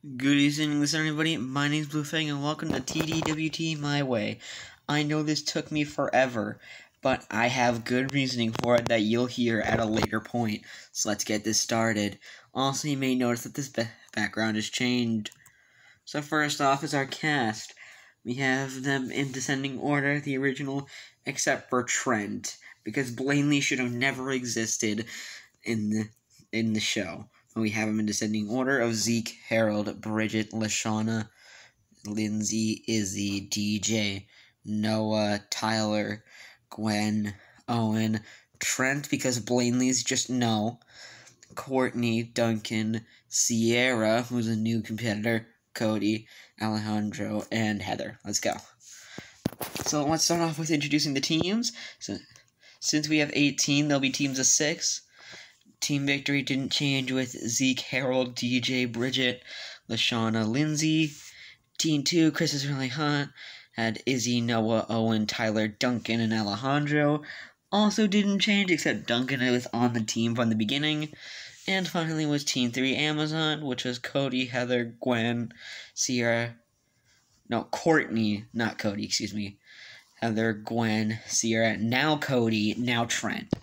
Good evening, everybody. My name's Bluefang, and welcome to TDWT My Way. I know this took me forever, but I have good reasoning for it that you'll hear at a later point. So let's get this started. Also, you may notice that this background has changed. So first off is our cast. We have them in descending order, the original, except for Trent, because Blaney should have never existed in the show. We have them in descending order of Zeke, Harold, Bridget, Lashana, Lindsay, Izzy, DJ, Noah, Tyler, Gwen, Owen, Trent, because Blaney's just no, Courtney, Duncan, Sierra, who's a new competitor, Cody, Alejandro, and Heather. Let's go. So let's start off with introducing the teams. So, since we have 18, there'll be teams of 6. Team victory didn't change with Zeke, Harold, DJ, Bridget, Lashana, Lindsay. Team 2, Chris is really hot, had Izzy, Noah, Owen, Tyler, Duncan, and Alejandro. Also didn't change, except Duncan was on the team from the beginning. And finally was Team 3, Amazon, which was Cody, Heather, Gwen, Sierra. No, Courtney, not Cody, excuse me. Heather, Gwen, Sierra, now Cody, now Trent.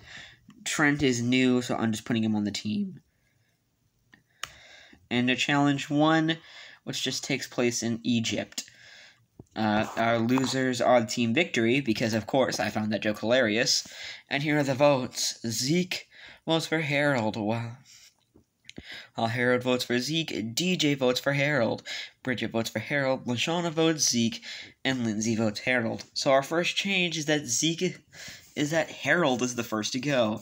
Trent is new, so I'm just putting him on the team. And the challenge 1, which just takes place in Egypt. Our losers are the team victory, because of course I found that joke hilarious. And here are the votes. Zeke votes for Harold, while Harold votes for Zeke, DJ votes for Harold, Bridget votes for Harold, Lashana votes Zeke, and Lindsay votes Harold. So our first change is that Harold is the first to go.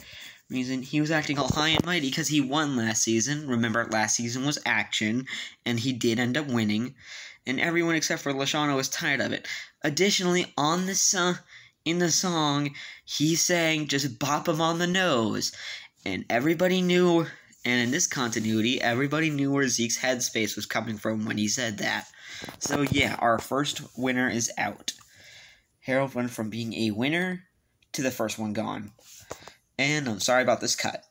Reason he was acting all high and mighty because he won last season. Remember, last season was action, and he did end up winning. And everyone except for Lashana was tired of it. Additionally, in the song, he sang "Just Bop Him on the Nose," and everybody knew. And in this continuity, everybody knew where Zeke's headspace was coming from when he said that. So yeah, our first winner is out. Harold went from being a winner to the first one gone. And I'm sorry about this cut.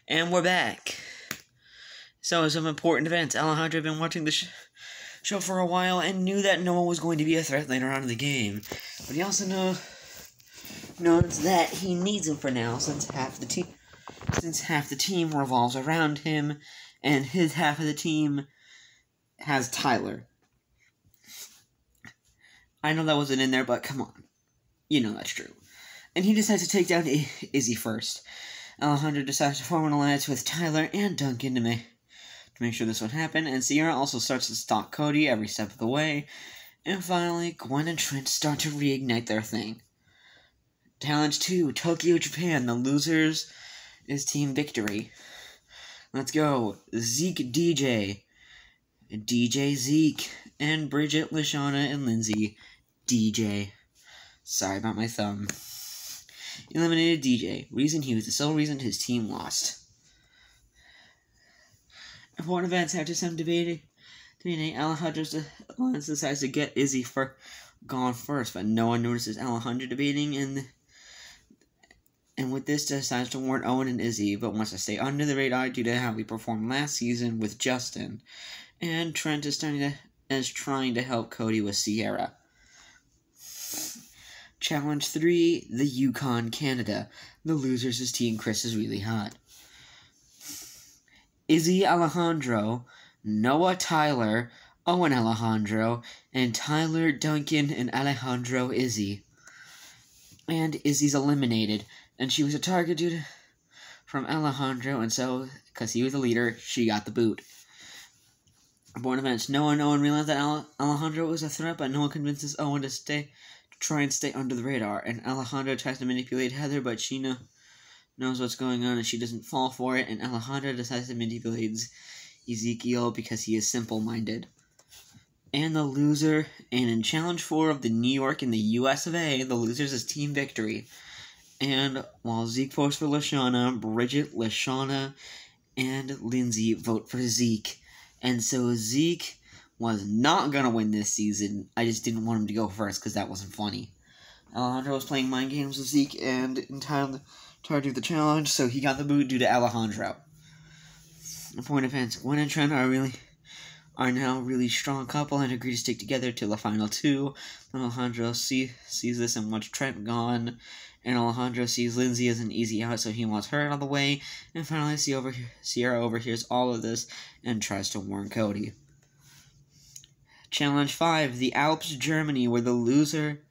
And we're back. So, some important events. Alejandro had been watching the show for a while and knew that Noah was going to be a threat later on in the game. But he also knows that he needs him for now, since half the team revolves around him, and his half of the team has Tyler. I know that wasn't in there, but come on. You know that's true. And he decides to take down Izzy first. Alejandro decides to form an alliance with Tyler and Duncan to make sure this would happen, and Sierra also starts to stalk Cody every step of the way. And finally, Gwen and Trent start to reignite their thing. Challenge 2, Tokyo, Japan. The losers is Team Victory. Let's go. Zeke, DJ, Zeke, and Bridget, Lashana, and Lindsay, DJ. Sorry about my thumb. Eliminated DJ. Reason he was the sole reason his team lost. Important events after some debating. Alejandro's alliance decides to get Izzy gone first, but no one notices Alejandro debating, and with this decides to warn Owen and Izzy, but wants to stay under the radar due to how he performed last season with Justin. And Trent is trying to help Cody with Sierra. Challenge 3, the Yukon, Canada. The losers is Team Chris is really hot. Izzy, Alejandro, Noah, Tyler, Owen, Alejandro, and Tyler, Duncan, and Alejandro, Izzy. And Izzy's eliminated, and she was a target from Alejandro, and so, because he was the leader, she got the boot. Born events. Noah and Owen realized that Alejandro was a threat, but Noah convinces Owen to try and stay under the radar, and Alejandro tries to manipulate Heather, but she knows what's going on, and she doesn't fall for it, and Alejandro decides to manipulate Ezekiel because he is simple-minded. And the loser, and in Challenge 4 of the New York and the US of A, the losers is Team Victory. And while Zeke votes for Lashana, Bridget, Lashana, and Lindsay vote for Zeke. And so Zeke was not going to win this season. I just didn't want him to go first because that wasn't funny. Alejandro was playing mind games with Zeke and in time to do the challenge, so he got the boot due to Alejandro. The point of events, Gwen and Trent are really are now a really strong couple and agree to stick together till the final two. Alejandro sees this and wants Trent gone, and Alejandro sees Lindsay as an easy out, so he wants her out of the way, and finally Sierra overhears all of this and tries to warn Cody. Challenge 5, the Alps, Germany, where the loser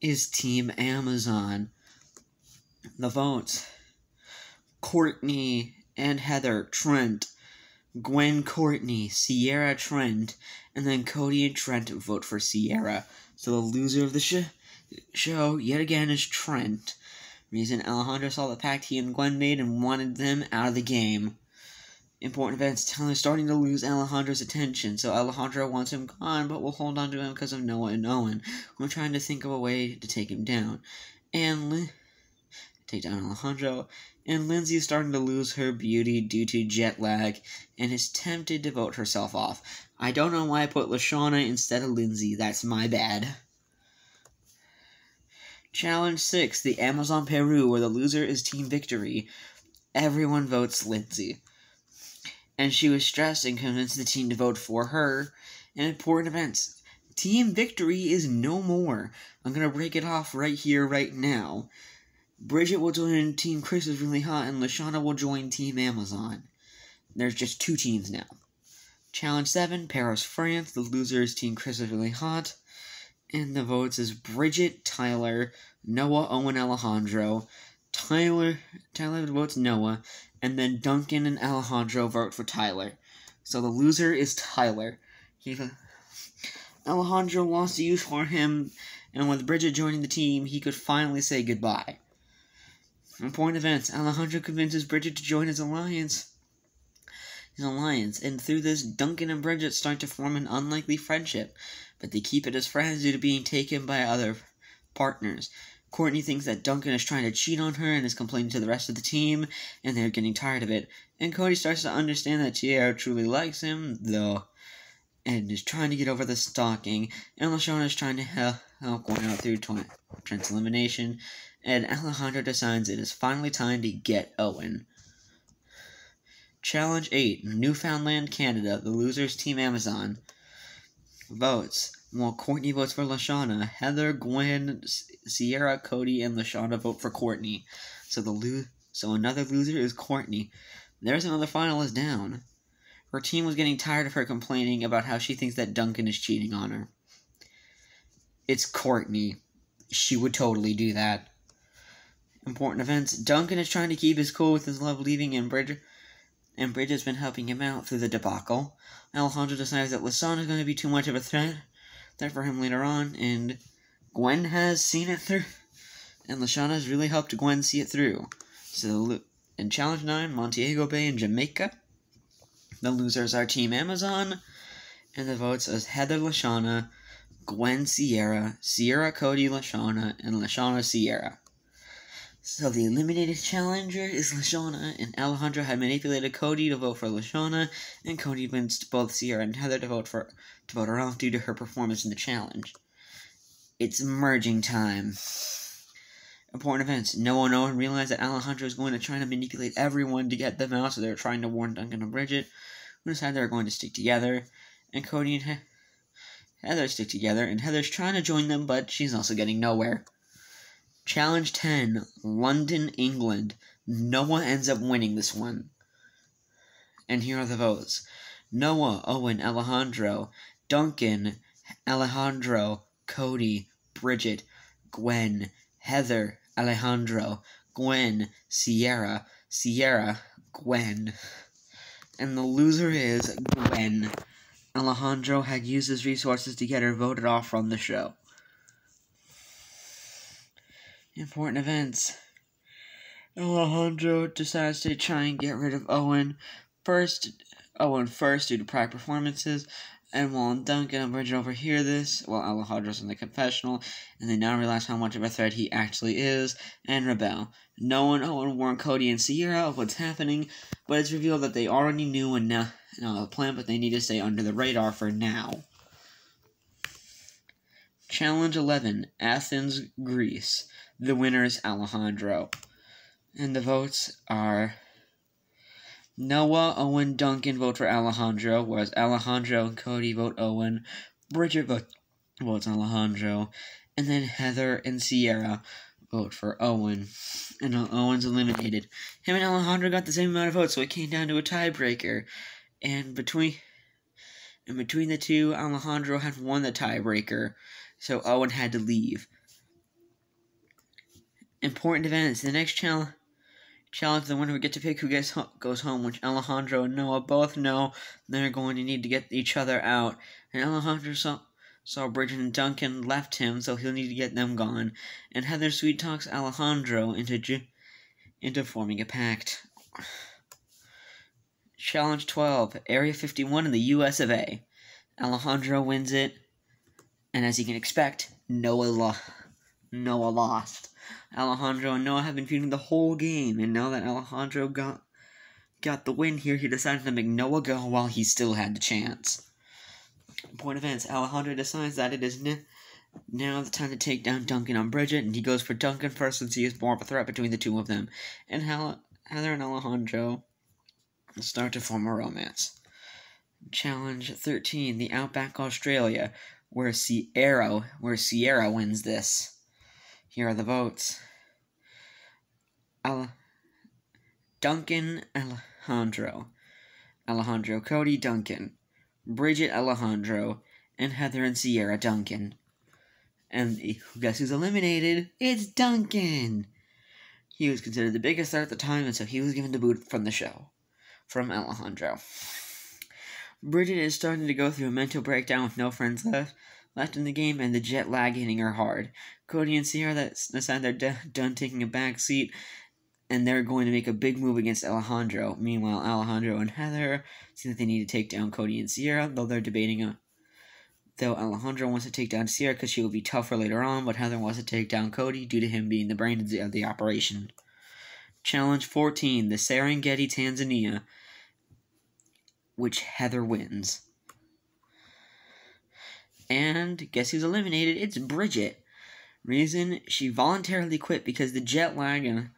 is Team Amazon. The votes: Courtney and Heather, Trent, Gwen, Courtney, Sierra, Trent, and then Cody and Trent vote for Sierra. So the loser of the show, yet again, is Trent. Reason: Alejandro saw the pact he and Gwen made and wanted them out of the game. Important events: Tyler's starting to lose Alejandro's attention, so Alejandro wants him gone, but will hold on to him because of Noah and Owen, who are trying to think of a way to take him down. And take down Alejandro. And Lindsay is starting to lose her beauty due to jet lag, and is tempted to vote herself off. I don't know why I put Lashana instead of Lindsay, that's my bad. Challenge 6, the Amazon Peru, where the loser is Team Victory. Everyone votes Lindsay. And she was stressed and convinced the team to vote for her. And important events: Team Victory is no more. I'm going to break it off right here, right now. Bridget will join Team Chris is Really Hot, and Lashana will join Team Amazon. There's just 2 teams now. Challenge 7, Paris, France. The loser is Team Chris is Really Hot. And the votes is Bridget, Tyler, Noah, Owen, Alejandro. Tyler votes Noah, and then Duncan and Alejandro vote for Tyler. So the loser is Tyler. Alejandro wants to use for him, and with Bridget joining the team, he could finally say goodbye. Important events: Alejandro convinces Bridget to join his alliance, and through this, Duncan and Bridget start to form an unlikely friendship, but they keep it as friends due to being taken by other partners. Courtney thinks that Duncan is trying to cheat on her and is complaining to the rest of the team, and they're getting tired of it. And Cody starts to understand that Sierra truly likes him, though, and is trying to get over the stalking, and Lashana is trying to help Gwen out through Trent's elimination, and Alejandro decides it is finally time to get Owen. Challenge 8, Newfoundland, Canada, the loser's Team Amazon. Votes: well, Courtney votes for Lashana. Heather, Gwen, Sierra, Cody, and Lashana vote for Courtney. So another loser is Courtney. There's another finalist down. Her team was getting tired of her complaining about how she thinks that Duncan is cheating on her. It's Courtney. She would totally do that. Important events: Duncan is trying to keep his cool with his love leaving, and Bridget's been helping him out through the debacle. Alejandro decides that Lashana is going to be too much of a threat for him later on, and Gwen has seen it through, and Lashana has really helped Gwen see it through. So, in Challenge 9, Montego Bay in Jamaica, the losers are Team Amazon, and the votes as Heather, Lashana, Gwen, Sierra, Sierra, Cody, Lashana, and Lashana, Sierra. So the eliminated challenger is Lashana, and Alejandro had manipulated Cody to vote for Lashana, and Cody convinced both Sierra and Heather to vote her off due to her performance in the challenge. It's merging time. Important events: Noah and Owen realize that Alejandro is going to try to manipulate everyone to get them out, so they're trying to warn Duncan and Bridget, who decide they're going to stick together, and Cody and Heather stick together, and Heather's trying to join them, but she's also getting nowhere. Challenge 10, London, England. Noah ends up winning this one. And here are the votes: Noah, Owen, Alejandro, Duncan, Alejandro, Cody, Bridget, Gwen, Heather, Alejandro, Gwen, Sierra, Gwen. And the loser is Gwen. Alejandro had used his resources to get her voted off from the show. Important events: Alejandro decides to try and get rid of Owen first due to prior performances, and while Duncan and Bridget overhear this, while Alejandro's in the confessional, and they now realize how much of a threat he actually is, and rebel. Noah and Owen warn Cody and Sierra of what's happening, but it's revealed that they already knew and now the plan, but they need to stay under the radar for now. Challenge 11, Athens, Greece. The winner is Alejandro. And the votes are Noah, Owen, Duncan vote for Alejandro, whereas Alejandro and Cody vote Owen. Bridget votes Alejandro. And then Heather and Sierra vote for Owen. And Owen's eliminated. Him and Alejandro got the same amount of votes, so it came down to a tiebreaker. And between the two, Alejandro had won the tiebreaker, so Owen had to leave. Important events. The next challenge, the winner would get to pick who goes home, which Alejandro and Noah both know they're going to need to get each other out. And Alejandro saw Bridget and Duncan left him, so he'll need to get them gone. And Heather sweet talks Alejandro into forming a pact. Challenge 12, Area 51 in the US of A. Alejandro wins it, and as you can expect, Noah lost. Alejandro and Noah have been feuding the whole game, and now that Alejandro got the win here, he decided to make Noah go while he still had the chance. Point of events, Alejandro decides that it is now the time to take down Duncan on Bridget, and he goes for Duncan first since he is more of a threat between the two of them. And Heather and Alejandro start to form a romance. Challenge 13, the Outback Australia, where Sierra wins this. Here are the votes. Duncan, Alejandro, Cody, Duncan, Bridget, Alejandro, and Heather and Sierra, Duncan. And guess who's eliminated? It's Duncan! He was considered the biggest star at the time, and so he was given the boot from the show. From Alejandro. Bridget is starting to go through a mental breakdown with no friends left in the game, and the jet lag hitting her hard. Cody and Sierra decide they're done taking a back seat, and they're going to make a big move against Alejandro. Meanwhile, Alejandro and Heather see that they need to take down Cody and Sierra, though they're debating though Alejandro wants to take down Sierra because she will be tougher later on, but Heather wants to take down Cody due to him being the brains of the operation. Challenge 14, the Serengeti, Tanzania, which Heather wins. And guess who's eliminated? It's Bridget. Reason, she voluntarily quit because the jet lag and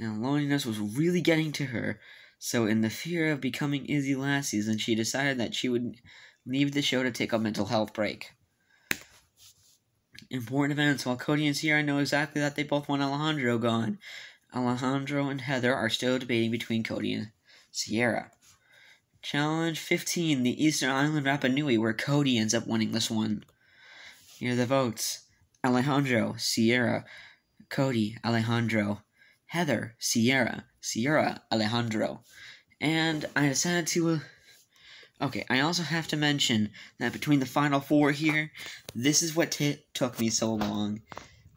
loneliness was really getting to her. So in the fear of becoming Izzy last season, she decided that she would leave the show to take a mental health break. Important events. While Cody and Sierra know exactly that they both want Alejandro gone, Alejandro and Heather are still debating between Cody and Sierra. Challenge 15, the Eastern Island Rapa Nui, where Cody ends up winning this one. Here are the votes. Alejandro, Sierra, Cody, Alejandro, Heather, Sierra, Alejandro. And I decided to... Okay, I also have to mention that between the Final Four here, this is what took me so long.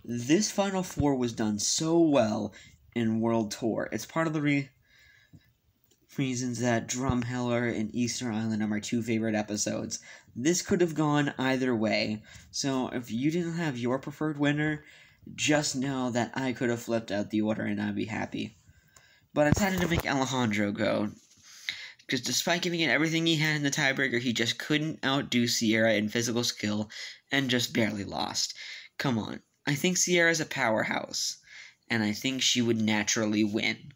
This Final Four was done so well in World Tour. It's part of the reasons that Drumheller and Easter Island are my two favorite episodes. This could have gone either way, so if you didn't have your preferred winner, just know that I could have flipped out the order and I'd be happy. But I decided to make Alejandro go, because despite giving it everything he had in the tiebreaker, he just couldn't outdo Sierra in physical skill and just barely lost. Come on, I think Sierra's a powerhouse, and I think she would naturally win.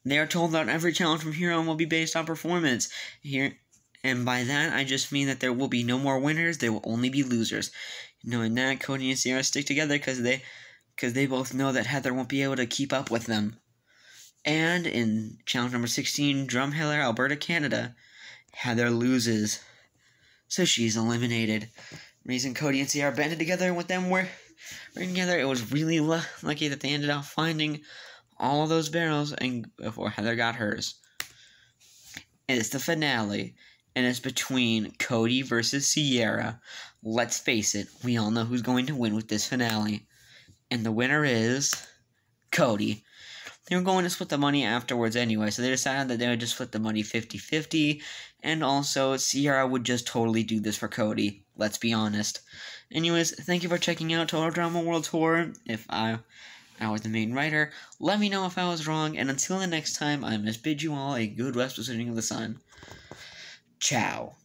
They are told that every challenge from here on will be based on performance. And by that, I just mean that there will be no more winners, there will only be losers. Knowing that, Cody and Sierra stick together because they both know that Heather won't be able to keep up with them. And in challenge number 16, Drumheller, Alberta, Canada, Heather loses. So she's eliminated. Reason Cody and Sierra banded together and with them working together, it was really lucky that they ended up finding all of those barrels and before Heather got hers. And it's the finale, and it's between Cody versus Sierra. Let's face it, we all know who's going to win with this finale. And the winner is Cody. They were going to split the money afterwards anyway, so they decided that they would just split the money 50-50, and also Sierra would just totally do this for Cody, let's be honest. Anyways, thank you for checking out Total Drama World Tour. If I was the main writer, let me know if I was wrong, and until the next time, I must bid you all a good rest of the sun. Ciao.